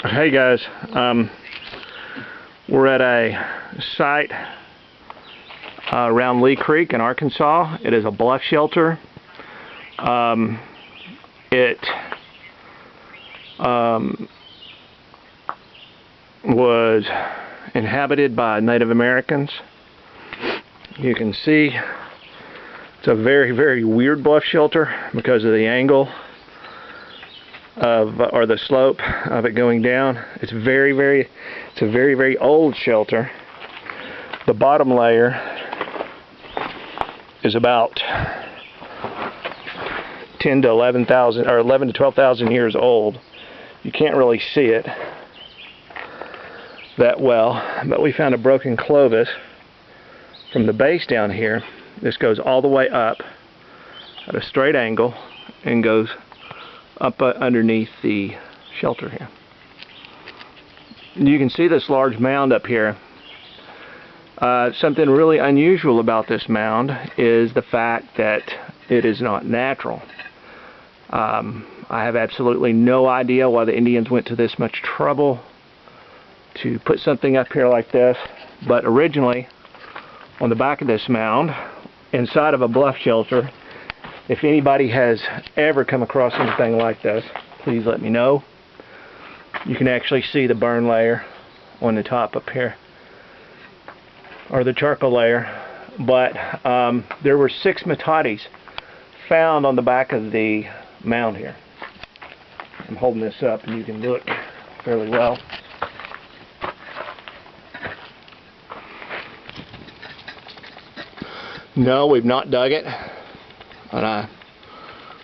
Hey guys, we're at a site around Lee Creek in Arkansas. It is a bluff shelter. It was inhabited by Native Americans. You can see it's a very, very weird bluff shelter because of the angle of, or the slope of it going down. It's a very, very old shelter. The bottom layer is about 10 to 11,000 or 11 to 12,000 years old. You can't really see it that well, but we found a broken clovis from the base down here. This goes all the way up at a straight angle and goes up underneath the shelter here. You can see this large mound up here. Something really unusual about this mound is the fact that it is not natural. I have absolutely no idea why the Indians went to this much trouble to put something up here like this, but originally on the back of this mound, inside of a bluff shelter, if anybody has ever come across anything like this, please let me know. You can actually see the burn layer on the top up here, or the charcoal layer. But there were 6 metates found on the back of the mound here. I'm holding this up and you can look fairly well. No, we've not dug it, and I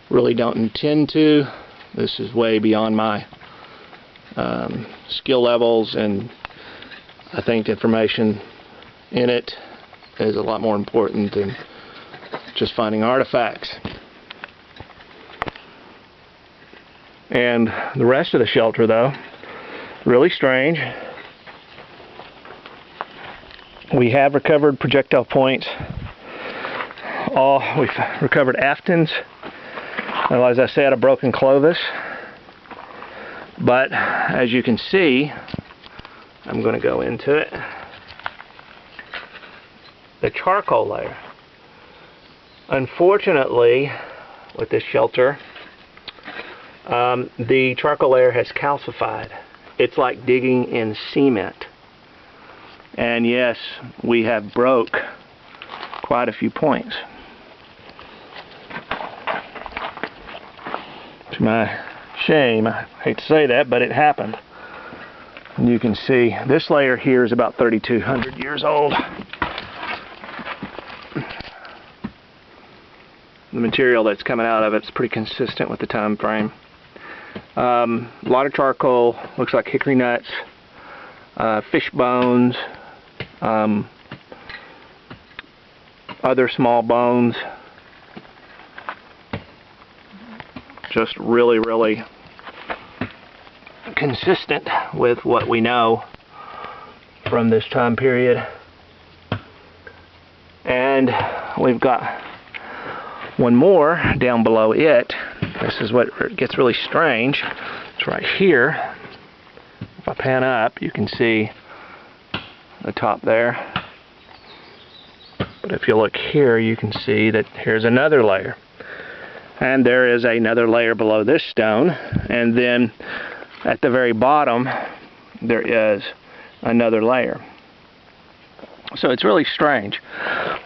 really don't intend to. This is way beyond my skill levels, and I think the information in it is a lot more important than just finding artifacts. And the rest of the shelter, though, really strange. We have recovered projectile points. We've recovered aftons, as I said, a broken clovis. But as you can see, I'm going to go into it. The charcoal layer. Unfortunately, with this shelter, the charcoal layer has calcified. It's like digging in cement. And yes, we have broke quite a few points. To my shame, I hate to say that, but it happened. And you can see this layer here is about 3,200 years old. The material that's coming out of it's pretty consistent with the time frame. A lot of charcoal, looks like hickory nuts, fish bones, other small bones. Just really consistent with what we know from this time period. And we've got one more down below it. This is what gets really strange. It's right here. If I pan up, you can see the top there. But if you look here, you can see that here's another layer. And there is another layer below this stone. And then at the very bottom, there is another layer. So it's really strange.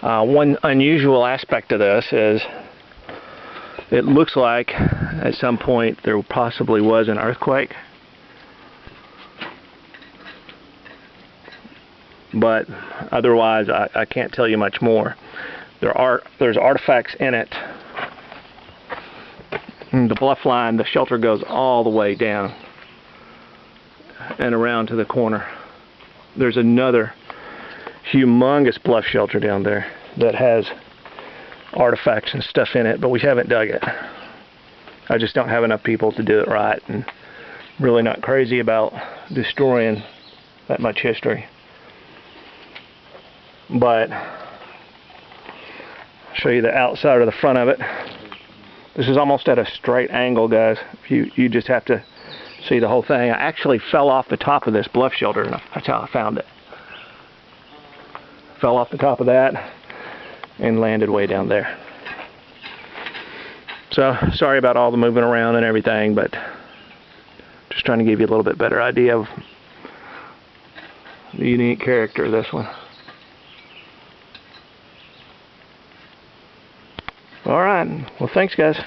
One unusual aspect of this is it looks like at some point there possibly was an earthquake. But otherwise, I can't tell you much more. There's artifacts in it. The bluff line, the shelter goes all the way down and around to the corner. There's another humongous bluff shelter down there that has artifacts and stuff in it, but we haven't dug it. I just don't have enough people to do it right, and really not crazy about destroying that much history. But I'll show you the outside or the front of it. This is almost at a straight angle, guys. You just have to see the whole thing. I actually fell off the top of this bluff shelter, and that's how I found it. Fell off the top of that and landed way down there. So sorry about all the moving around and everything, but just trying to give you a little bit better idea of the unique character of this one. Alright, well thanks guys.